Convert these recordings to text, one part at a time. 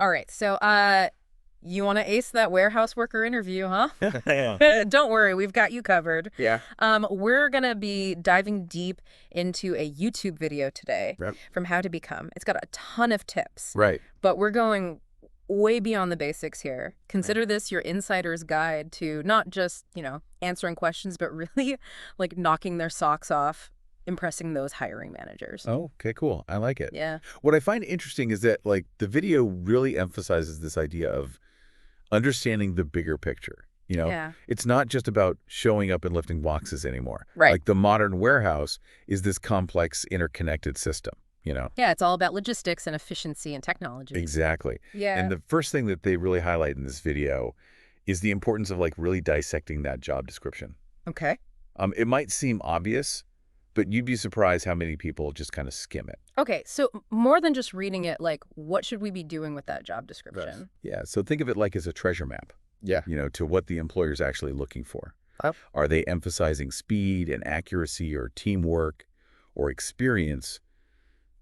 All right. So, you want to ace that warehouse worker interview, huh? Yeah. Don't worry, we've got you covered. Yeah. We're gonna be diving deep into a YouTube video today Right. from How to Become. It's got a ton of tips, Right. but we're going way beyond the basics here. Right. Consider this your insider's guide to not just, answering questions, but really like knocking their socks off, impressing those hiring managers. Oh, okay, cool. I like it. Yeah. What I find interesting is that like the video really emphasizes this idea of understanding the bigger picture. Yeah. It's not just about showing up and lifting boxes anymore. Right. Like the modern warehouse is this complex, interconnected system. Yeah, it's all about logistics and efficiency and technology. Exactly. Yeah. And the first thing that they really highlight in this video is the importance of like really dissecting that job description. Okay. It might seem obvious, but you'd be surprised how many people just kind of skim it. Okay, so more than just reading it, like, what should we be doing with that job description? Yeah, so think of it like as a treasure map, Yeah. to what the employer's actually looking for. Oh. Are they emphasizing speed and accuracy or teamwork or experience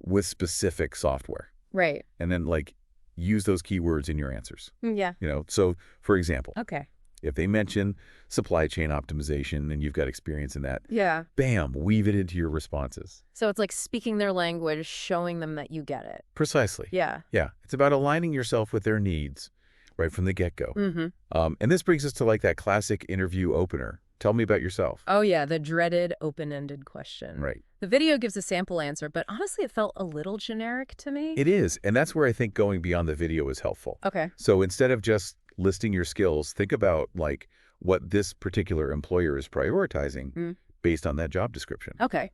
with specific software? Right. And then like use those keywords in your answers. Yeah. So for example, Okay. if they mention supply chain optimization and you've got experience in that, Yeah. bam, weave it into your responses. So it's like speaking their language, showing them that you get it. Precisely. Yeah. Yeah. It's about aligning yourself with their needs right from the get-go. Mm-hmm. And this brings us to like that classic interview opener. Tell me about yourself. Oh, yeah, the dreaded open-ended question. Right. The video gives a sample answer, but honestly, it felt a little generic to me. It is. And that's where I think going beyond the video is helpful. Okay. So instead of just listing your skills, think about like what this particular employer is prioritizing based on that job description. Okay.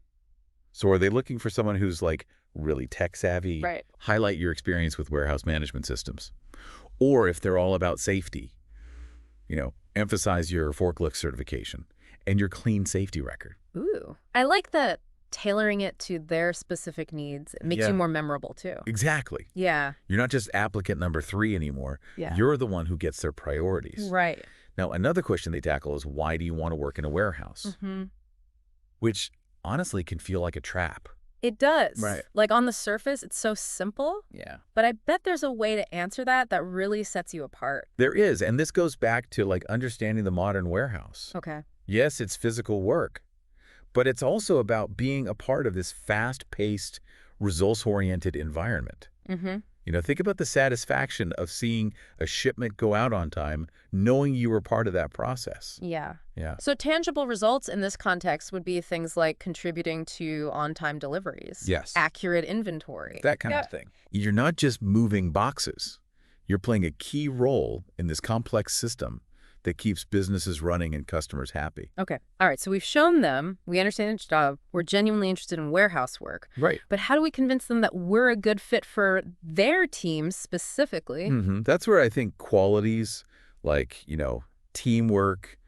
So are they looking for someone who's like really tech savvy? Right. Highlight your experience with warehouse management systems. Or if they're all about safety, emphasize your forklift certification and your clean safety record. Ooh. I like that tailoring it to their specific needs. It makes Yeah. you more memorable, too. Exactly. Yeah. You're not just applicant number 3 anymore. Yeah. You're the one who gets their priorities. Right. Now, another question they tackle is, why do you want to work in a warehouse? Mm-hmm. Which honestly can feel like a trap. It does. Right. Like on the surface, it's so simple, Yeah. but I bet there's a way to answer that that really sets you apart. There is, and this goes back to like understanding the modern warehouse. Okay. Yes, it's physical work, but it's also about being a part of this fast-paced, results-oriented environment. Mm-hmm. Think about the satisfaction of seeing a shipment go out on time, knowing you were part of that process. Yeah. Yeah. So tangible results in this context would be things like contributing to on-time deliveries. Yes. Accurate inventory. That kind of thing. You're not just moving boxes. You're playing a key role in this complex system that keeps businesses running and customers happy. Okay. All right. So we've shown them, we understand its job, we're genuinely interested in warehouse work. Right. But how do we convince them that we're a good fit for their team specifically? That's where I think qualities like, teamwork,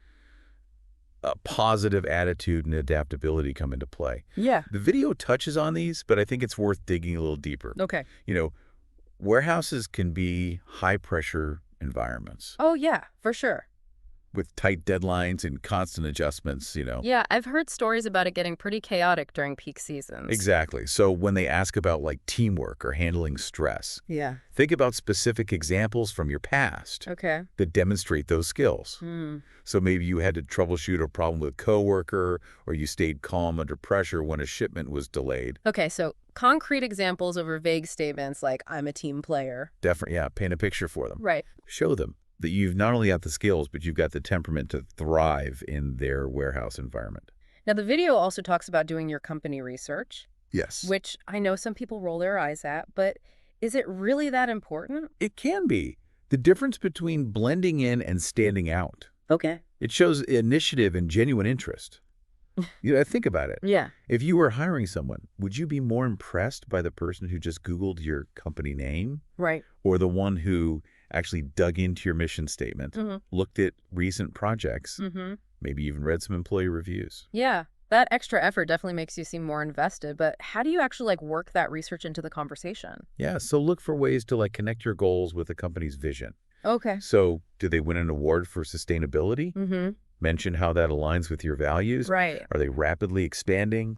a positive attitude, and adaptability come into play. Yeah. The video touches on these, but I think it's worth digging a little deeper. Okay. Warehouses can be high-pressure environments Oh, yeah, for sure. with tight deadlines and constant adjustments. Yeah, I've heard stories about it getting pretty chaotic during peak seasons. Exactly. So when they ask about like teamwork or handling stress, Yeah. think about specific examples from your past Okay. that demonstrate those skills. Hmm. So maybe you had to troubleshoot a problem with a coworker, or you stayed calm under pressure when a shipment was delayed. Okay, so concrete examples over vague statements like, I'm a team player. Definitely, yeah, paint a picture for them. Right. Show them that you've not only got the skills, but you've got the temperament to thrive in their warehouse environment. Now, the video also talks about doing your company research, Yes. which I know some people roll their eyes at, but is it really that important? It can be. The difference between blending in and standing out. Okay. It shows initiative and genuine interest. Think about it. Yeah. If you were hiring someone, would you be more impressed by the person who just Googled your company name, Right. or the one who actually dug into your mission statement, Mm-hmm. looked at recent projects, Mm-hmm. maybe even read some employee reviews? Yeah. That extra effort definitely makes you seem more invested, but how do you actually work that research into the conversation? Yeah, so look for ways to connect your goals with the company's vision. Okay. So did they win an award for sustainability? Mm-hmm. Mention how that aligns with your values. Right. Are they rapidly expanding?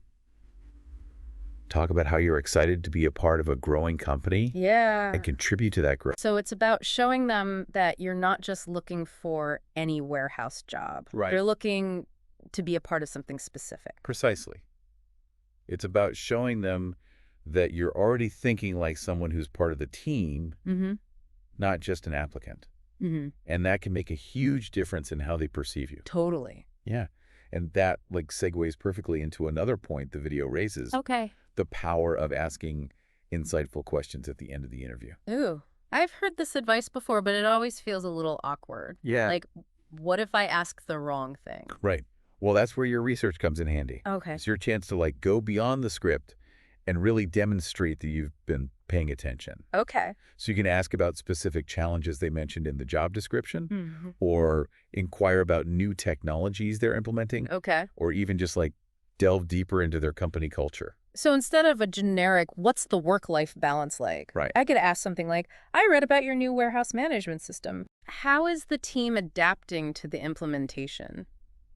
Talk about how you're excited to be a part of a growing company and Yeah. contribute to that growth. So it's about showing them that you're not just looking for any warehouse job. Right. You're looking to be a part of something specific. Precisely. It's about showing them that you're already thinking like someone who's part of the team, Mm-hmm. not just an applicant. Mm-hmm. And that can make a huge difference in how they perceive you. Totally. Yeah. And that segues perfectly into another point the video raises, Okay. the power of asking insightful questions at the end of the interview. Ooh, I've heard this advice before, but it always feels a little awkward. Yeah. Like, what if I ask the wrong thing? Right. Well, that's where your research comes in handy. Okay. It's your chance to go beyond the script and really demonstrate that you've been paying attention. Okay. So you can ask about specific challenges they mentioned in the job description, Mm-hmm. or inquire about new technologies they're implementing, Okay. or even just delve deeper into their company culture. So instead of a generic, what's the work-life balance like? Right. I could ask something like, I read about your new warehouse management system. How is the team adapting to the implementation?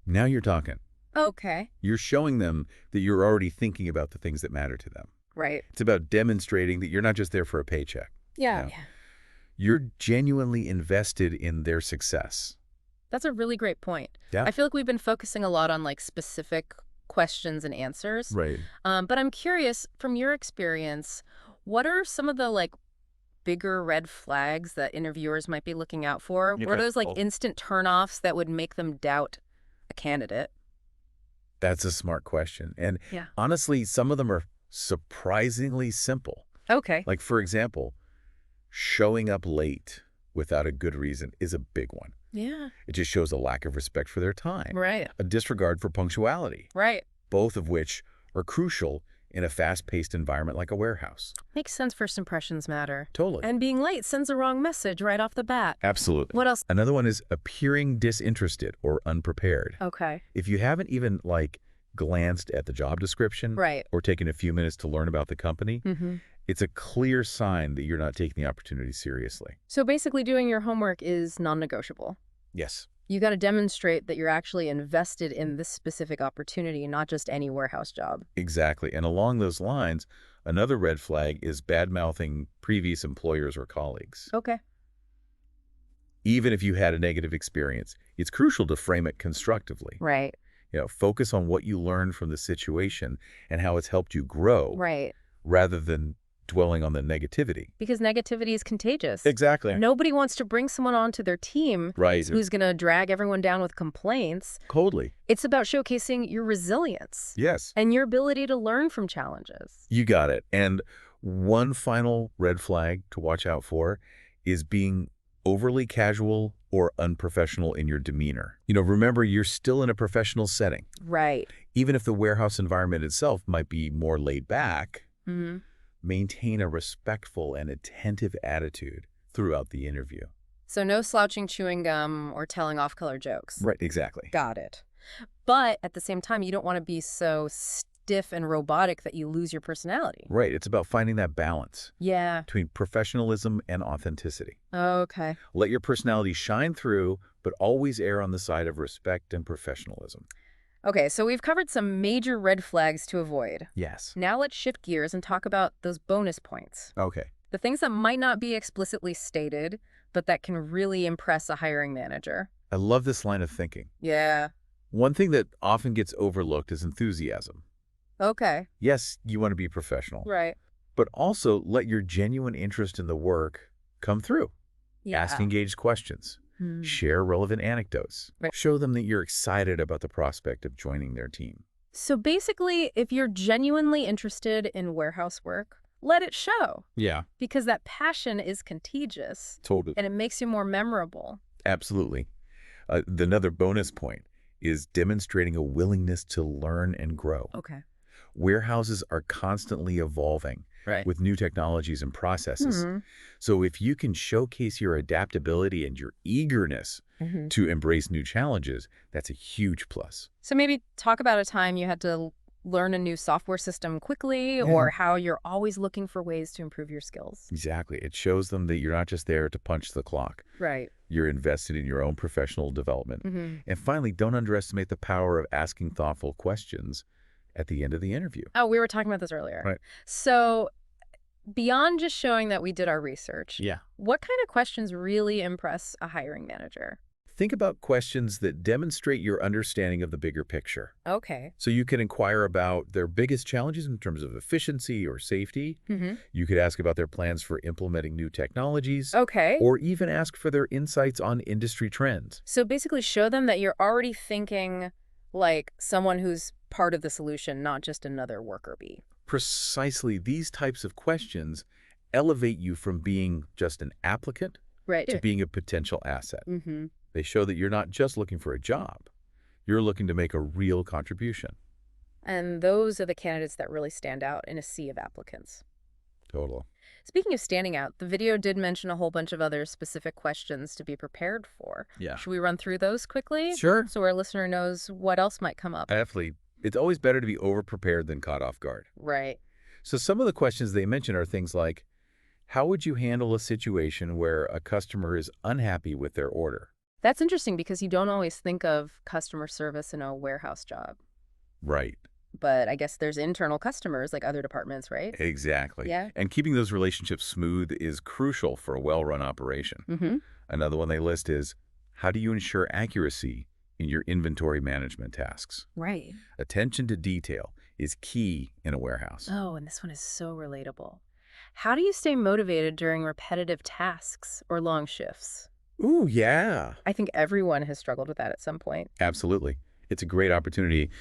Now you're talking. Okay. You're showing them that you're already thinking about the things that matter to them. Right. It's about demonstrating that you're not just there for a paycheck. Yeah. Yeah. You're genuinely invested in their success. That's a really great point. Yeah. I feel like we've been focusing a lot on specific questions and answers. Right. But I'm curious, from your experience, what are some of the bigger red flags that interviewers might be looking out for? What are those instant turnoffs that would make them doubt a candidate? That's a smart question. And Yeah. honestly, some of them are surprisingly simple. Okay. For example, showing up late without a good reason is a big one. Yeah. It just shows a lack of respect for their time, Right. a disregard for punctuality, Right. both of which are crucial in a fast-paced environment like a warehouse. Makes sense. First impressions matter. Totally. And being late sends a wrong message right off the bat. Absolutely. What else? Another one is appearing disinterested or unprepared. Okay. If you haven't even glanced at the job description, Right. or taken a few minutes to learn about the company, Mm-hmm. it's a clear sign that you're not taking the opportunity seriously. So basically doing your homework is non-negotiable. Yes. You got to demonstrate that you're actually invested in this specific opportunity, not just any warehouse job. Exactly. And along those lines, another red flag is bad-mouthing previous employers or colleagues. Okay. Even if you had a negative experience, it's crucial to frame it constructively. Right. Focus on what you learned from the situation and how it's helped you grow, Right. rather than dwelling on the negativity. Because negativity is contagious. Exactly. Nobody wants to bring someone onto their team Right. who's going to drag everyone down with complaints. Totally. It's about showcasing your resilience Yes. and your ability to learn from challenges. You got it. And one final red flag to watch out for is being overly casual or unprofessional in your demeanor. Remember, you're still in a professional setting. Right. Even if the warehouse environment itself might be more laid back, Mm-hmm. maintain a respectful and attentive attitude throughout the interview. So no slouching chewing gum or telling off-color jokes. Right, exactly. Got it. But at the same time, you don't want to be so stiff and robotic that you lose your personality. Right, it's about finding that balance Yeah. between professionalism and authenticity. Okay. Let your personality shine through, but always err on the side of respect and professionalism. Okay, so we've covered some major red flags to avoid. Yes. Now let's shift gears and talk about those bonus points. Okay. The things that might not be explicitly stated, but that can really impress a hiring manager. I love this line of thinking. Yeah. One thing that often gets overlooked is enthusiasm. Okay. Yes, you want to be professional, Right. but also let your genuine interest in the work come through. Yeah. Ask engaged questions. Hmm. Share relevant anecdotes. Right. Show them that you're excited about the prospect of joining their team. So basically, if you're genuinely interested in warehouse work, let it show. Yeah, Because that passion is contagious totally. and it makes you more memorable. Absolutely. Another bonus point is demonstrating a willingness to learn and grow. Okay. Warehouses are constantly evolving Right. with new technologies and processes. Mhm. So if you can showcase your adaptability and your eagerness Mhm. to embrace new challenges, that's a huge plus. So maybe talk about a time you had to learn a new software system quickly or how you're always looking for ways to improve your skills. Exactly. It shows them that you're not just there to punch the clock. Right. You're invested in your own professional development. Mm-hmm. And finally, don't underestimate the power of asking thoughtful questions at the end of the interview. Oh, we were talking about this earlier. Right. So beyond just showing that we did our research, Yeah. what kind of questions really impress a hiring manager? Think about questions that demonstrate your understanding of the bigger picture. Okay. So you can inquire about their biggest challenges in terms of efficiency or safety. Mm-hmm. You could ask about their plans for implementing new technologies, Okay. or even ask for their insights on industry trends. So basically show them that you're already thinking like someone who's part of the solution, not just another worker bee. Precisely these types of questions elevate you from being just an applicant Right. to being a potential asset. Mm-hmm. They show that you're not just looking for a job. You're looking to make a real contribution. And those are the candidates that really stand out in a sea of applicants. Total. Speaking of standing out, the video did mention a whole bunch of other specific questions to be prepared for. Yeah. Should we run through those quickly? Sure. So our listener knows what else might come up. Definitely. It's always better to be over-prepared than caught off guard. Right. So some of the questions they mention are things like, how would you handle a situation where a customer is unhappy with their order? That's interesting because you don't always think of customer service in a warehouse job. Right. But I guess there's internal customers like other departments, right? Exactly. Yeah. And keeping those relationships smooth is crucial for a well-run operation. Mm-hmm. Another one they list is, how do you ensure accuracy in your inventory management tasks? Right. Attention to detail is key in a warehouse. Oh, and this one is so relatable. How do you stay motivated during repetitive tasks or long shifts? Ooh, yeah. I think everyone has struggled with that at some point. Absolutely. It's a great opportunity to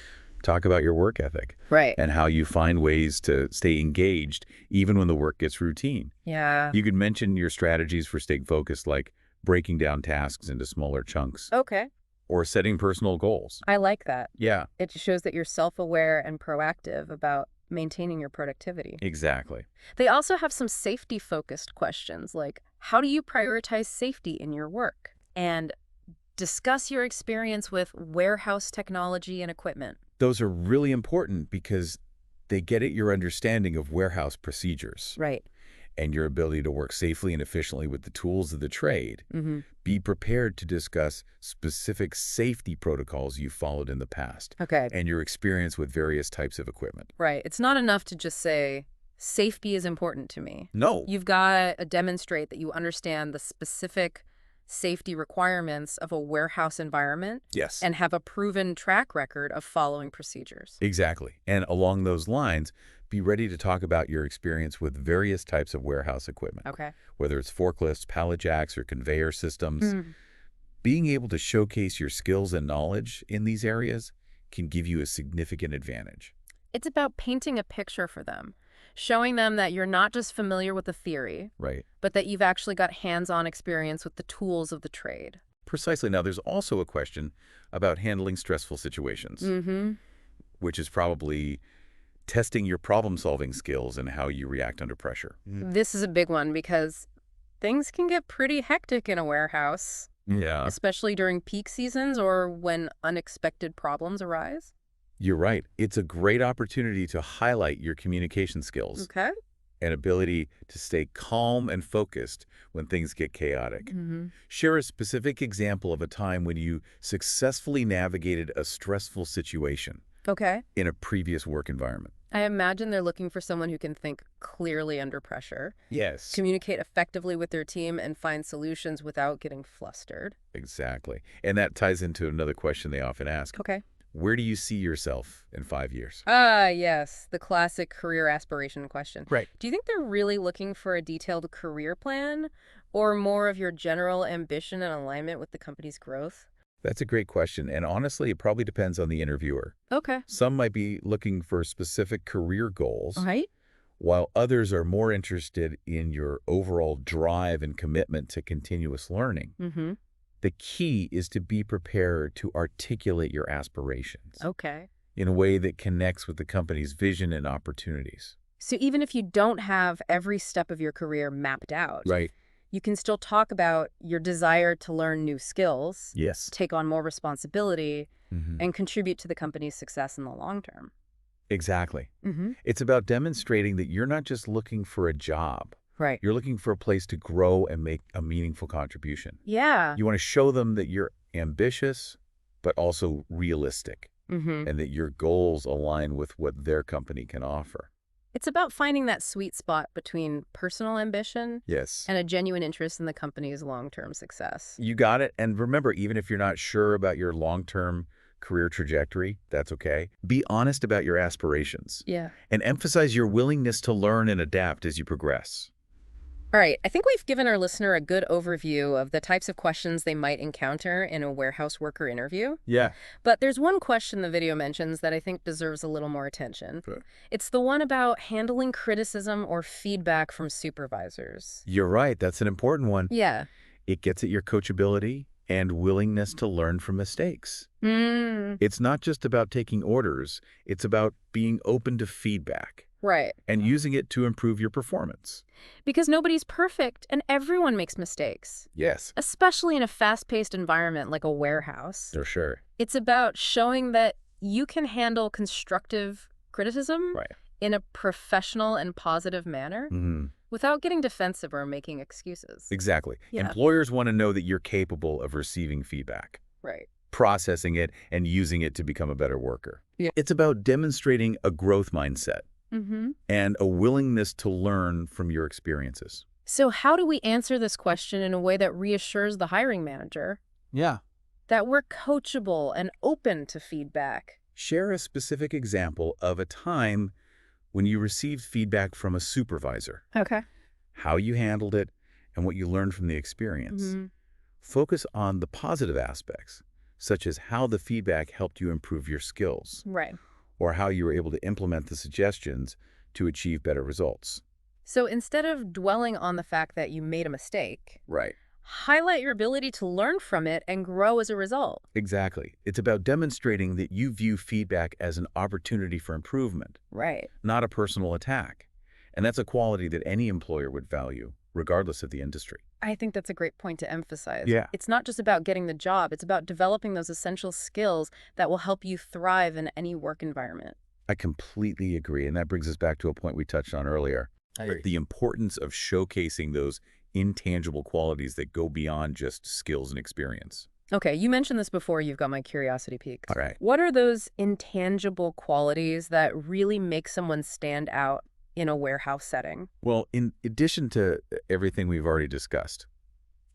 talk about your work ethic Right. and how you find ways to stay engaged even when the work gets routine. Yeah. You could mention your strategies for staying focused, like breaking down tasks into smaller chunks Okay. or setting personal goals. I like that. Yeah, It shows that you're self-aware and proactive about maintaining your productivity. exactly. They also have some safety-focused questions like, how do you prioritize safety in your work? And discuss your experience with warehouse technology and equipment. Those are really important because they get at your understanding of warehouse procedures Right. and your ability to work safely and efficiently with the tools of the trade. Mm-hmm. Be prepared to discuss specific safety protocols you followed in the past Okay. and your experience with various types of equipment. Right. It's not enough to just say, safety is important to me. No. You've got to demonstrate that you understand the specific safety requirements of a warehouse environment Yes. and have a proven track record of following procedures. Exactly. And along those lines, be ready to talk about your experience with various types of warehouse equipment, Okay. whether it's forklifts, pallet jacks, or conveyor systems. Mm. Being able to showcase your skills and knowledge in these areas can give you a significant advantage. It's about painting a picture for them, showing them that you're not just familiar with the theory, Right. but that you've actually got hands-on experience with the tools of the trade. Precisely. Now, there's also a question about handling stressful situations, Mm-hmm. which is probably testing your problem-solving skills and how you react under pressure. This is a big one because things can get pretty hectic in a warehouse, Yeah. especially during peak seasons or when unexpected problems arise. You're right. It's a great opportunity to highlight your communication skills Okay. and ability to stay calm and focused when things get chaotic. Mm-hmm. Share a specific example of a time when you successfully navigated a stressful situation Okay. in a previous work environment. I imagine they're looking for someone who can think clearly under pressure, Yes. communicate effectively with their team, and find solutions without getting flustered. Exactly. And that ties into another question they often ask. Okay. Where do you see yourself in 5 years? Ah, yes, the classic career aspiration question. Right. Do you think they're really looking for a detailed career plan or more of your general ambition and alignment with the company's growth? That's a great question. And honestly, it probably depends on the interviewer. Okay. Some might be looking for specific career goals, All right. while others are more interested in your overall drive and commitment to continuous learning. Mm-hmm. The key is to be prepared to articulate your aspirations Okay. in a way that connects with the company's vision and opportunities. So even if you don't have every step of your career mapped out, Right. you can still talk about your desire to learn new skills, Yes. take on more responsibility, Mhm. and contribute to the company's success in the long term. Exactly. Mm-hmm. It's about demonstrating that you're not just looking for a job. Right. You're looking for a place to grow and make a meaningful contribution. Yeah. You want to show them that you're ambitious, but also realistic. Mm-hmm. and that your goals align with what their company can offer. It's about finding that sweet spot between personal ambition Yes. and a genuine interest in the company's long-term success. You got it. And remember, even if you're not sure about your long-term career trajectory, that's okay. Be honest about your aspirations Yeah. and emphasize your willingness to learn and adapt as you progress. All right, I think we've given our listener a good overview of the types of questions they might encounter in a warehouse worker interview. Yeah. But there's one question the video mentions that I think deserves a little more attention. Good. It's the one about handling criticism or feedback from supervisors. You're right. That's an important one. Yeah. It gets at your coachability and willingness to learn from mistakes. Mm, It's not just about taking orders. It's about being open to feedback right. and using it to improve your performance. Because nobody's perfect and everyone makes mistakes, Yes, especially in a fast-paced environment like a warehouse. for sure. It's about showing that you can handle constructive criticism Right. in a professional and positive manner without getting defensive or making excuses. Exactly. Yeah. Employers want to know that you're capable of receiving feedback, Right. processing it, and using it to become a better worker. Yeah. It's about demonstrating a growth mindset Mm-hmm. and a willingness to learn from your experiences. So how do we answer this question in a way that reassures the hiring manager Yeah. that we're coachable and open to feedback? Share a specific example of a time when you received feedback from a supervisor, Okay. how you handled it, and what you learned from the experience. Mm-hmm. Focus on the positive aspects, such as how the feedback helped you improve your skills, Right. or how you were able to implement the suggestions to achieve better results. So instead of dwelling on the fact that you made a mistake, Right. highlight your ability to learn from it and grow as a result. Exactly. It's about demonstrating that you view feedback as an opportunity for improvement, Right. not a personal attack. And that's a quality that any employer would value, regardless of the industry. I think that's a great point to emphasize. Yeah. It's not just about getting the job, it's about developing those essential skills that will help you thrive in any work environment. I completely agree. And that brings us back to a point we touched on earlier. I agree. The importance of showcasing those intangible qualities that go beyond just skills and experience. Okay, you mentioned this before, you've got my curiosity piqued. All right. What are those intangible qualities that really make someone stand out in a warehouse setting? Well, in addition to everything we've already discussed,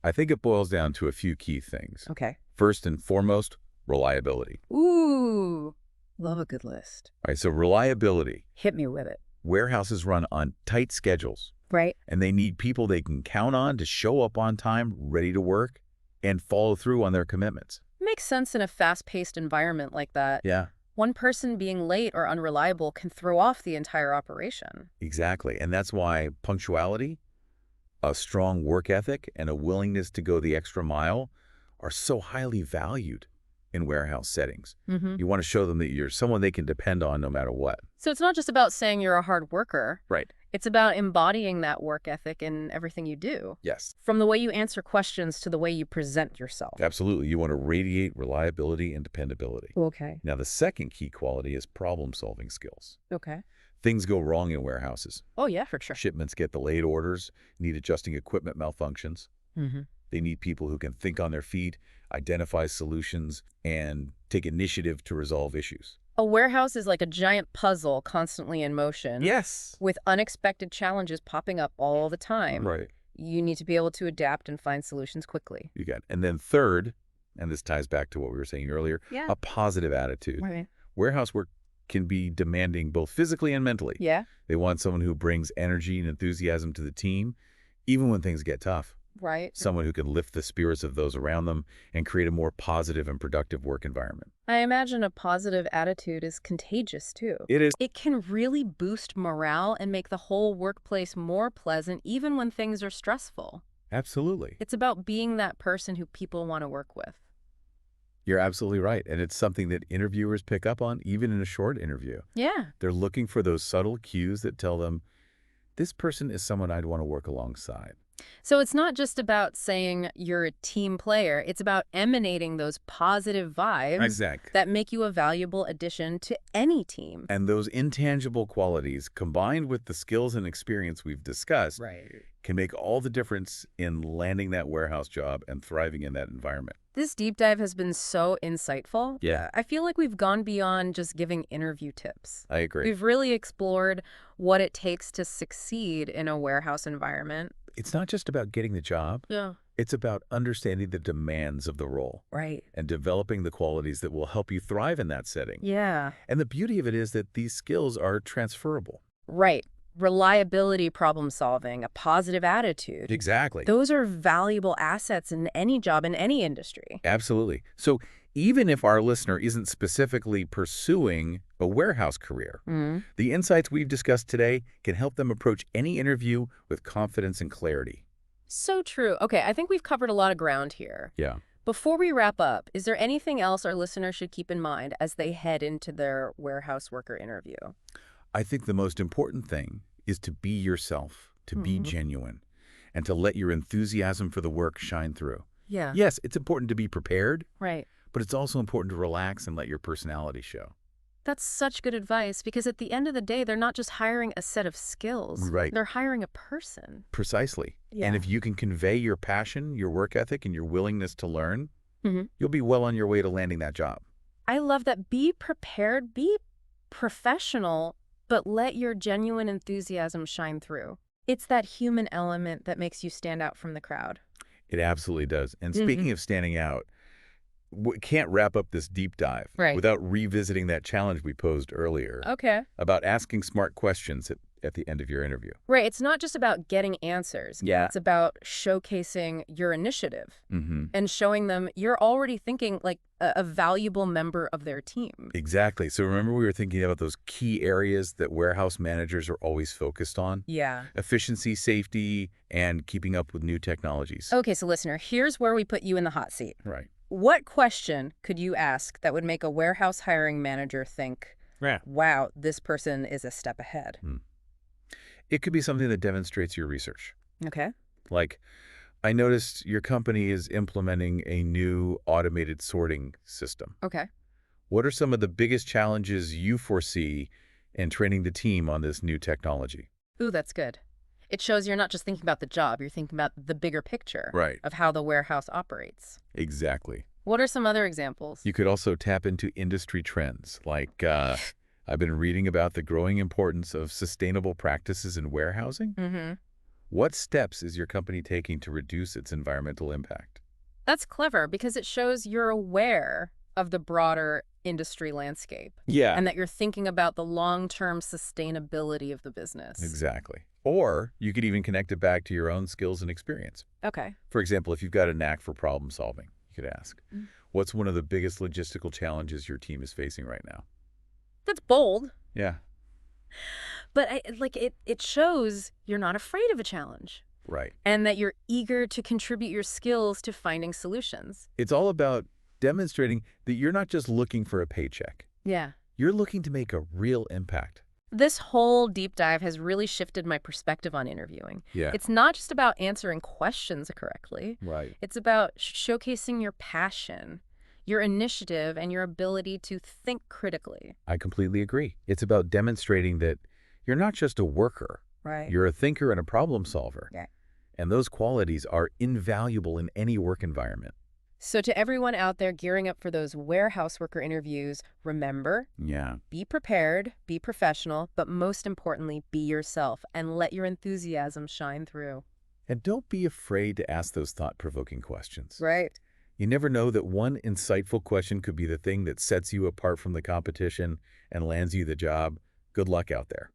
I think it boils down to a few key things. Okay. First and foremost, reliability. Ooh, love a good list. All right, so reliability. Hit me with it. Warehouses run on tight schedules, Right? and they need people they can count on to show up on time, ready to work, and follow through on their commitments. Makes sense in a fast-paced environment like that. Yeah, One person being late or unreliable can throw off the entire operation. exactly. And that's why punctuality, a strong work ethic, and a willingness to go the extra mile are so highly valued in warehouse settings. Mm-hmm. You want to show them that you're someone they can depend on no matter what. So it's not just about saying you're a hard worker. Right. It's about embodying that work ethic in everything you do. Yes. From the way you answer questions to the way you present yourself. Absolutely. You want to radiate reliability and dependability. Okay. Now, the second key quality is problem-solving skills. Okay. Things go wrong in warehouses. Oh, yeah, for sure. Shipments get delayed orders, need adjusting equipment malfunctions. Mm-hmm. They need people who can think on their feet, identify solutions, and take initiative to resolve issues. A warehouse is like a giant puzzle constantly in motion. Yes. With unexpected challenges popping up all the time. Right. You need to be able to adapt and find solutions quickly. You got it. And then third, and this ties back to what we were saying earlier, Yeah. a positive attitude. Right. Warehouse work can be demanding both physically and mentally. Yeah. They want someone who brings energy and enthusiasm to the team, even when things get tough. Right. Someone who can lift the spirits of those around them and create a more positive and productive work environment. I imagine a positive attitude is contagious, too. It is. It can really boost morale and make the whole workplace more pleasant, even when things are stressful. Absolutely. It's about being that person who people want to work with. You're absolutely right. And it's something that interviewers pick up on, even in a short interview. Yeah. They're looking for those subtle cues that tell them, this person is someone I'd want to work alongside. So it's not just about saying you're a team player. It's about emanating those positive vibes Exactly. that make you a valuable addition to any team. And those intangible qualities, combined with the skills and experience we've discussed, Right. can make all the difference in landing that warehouse job and thriving in that environment. This deep dive has been so insightful. Yeah, I feel like we've gone beyond just giving interview tips. I agree. We've really explored what it takes to succeed in a warehouse environment. It's not just about getting the job. Yeah. It's about understanding the demands of the role Right. and developing the qualities that will help you thrive in that setting. Yeah. And the beauty of it is that these skills are transferable. Right. Reliability, problem solving, a positive attitude. Exactly. Those are valuable assets in any job in any industry. Absolutely. So even if our listener isn't specifically pursuing a warehouse career, Mm. the insights we've discussed today can help them approach any interview with confidence and clarity. So true. Okay, I think we've covered a lot of ground here. Yeah. Before we wrap up, is there anything else our listeners should keep in mind as they head into their warehouse worker interview? I think the most important thing is to be yourself, to be Mhm. genuine, and to let your enthusiasm for the work shine through. Yeah. Yes, it's important to be prepared, Right. but it's also important to relax and let your personality show. That's such good advice because at the end of the day, they're not just hiring a set of skills. Right. They're hiring a person. Precisely. Yeah. And if you can convey your passion, your work ethic, and your willingness to learn, Mhm. you'll be well on your way to landing that job. I love that. Be prepared, be professional, but let your genuine enthusiasm shine through. It's that human element that makes you stand out from the crowd. It absolutely does. And speaking of standing out, can't wrap up this deep dive Right. without revisiting that challenge we posed earlier Okay. about asking smart questions at the end of your interview. Right. It's not just about getting answers. Yeah. It's about showcasing your initiative Mm-hmm. and showing them you're already thinking like a valuable member of their team. Exactly. So remember we were thinking about those key areas that warehouse managers are always focused on? Yeah. Efficiency, safety, and keeping up with new technologies. Okay, so listener, here's where we put you in the hot seat. Right. What question could you ask that would make a warehouse hiring manager think, Yeah. wow, this person is a step ahead? It could be something that demonstrates your research. Okay. Like, I noticed your company is implementing a new automated sorting system. Okay. What are some of the biggest challenges you foresee in training the team on this new technology? Ooh, that's good. It shows you're not just thinking about the job, you're thinking about the bigger picture Right. of how the warehouse operates. Exactly. What are some other examples? You could also tap into industry trends. Like, I've been reading about the growing importance of sustainable practices in warehousing. Mm-hmm. What steps is your company taking to reduce its environmental impact? That's clever because it shows you're aware of the broader industry landscape Yeah. and that you're thinking about the long-term sustainability of the business. Exactly. Or you could even connect it back to your own skills and experience. Okay. For example, if you've got a knack for problem solving, you could ask, Mm. what's one of the biggest logistical challenges your team is facing right now? That's bold, Yeah, but it shows you're not afraid of a challenge right. and that you're eager to contribute your skills to finding solutions. It's all about demonstrating that you're not just looking for a paycheck. Yeah. You're looking to make a real impact. This whole deep dive has really shifted my perspective on interviewing. Yeah. It's not just about answering questions correctly. Right. It's about showcasing your passion, your initiative, and your ability to think critically. I completely agree. It's about demonstrating that you're not just a worker. Right. You're a thinker and a problem solver. Yeah. And those qualities are invaluable in any work environment. So to everyone out there gearing up for those warehouse worker interviews, remember, Yeah. be prepared, be professional, but most importantly, be yourself and let your enthusiasm shine through. And don't be afraid to ask those thought-provoking questions. Right. You never know that one insightful question could be the thing that sets you apart from the competition and lands you the job. Good luck out there.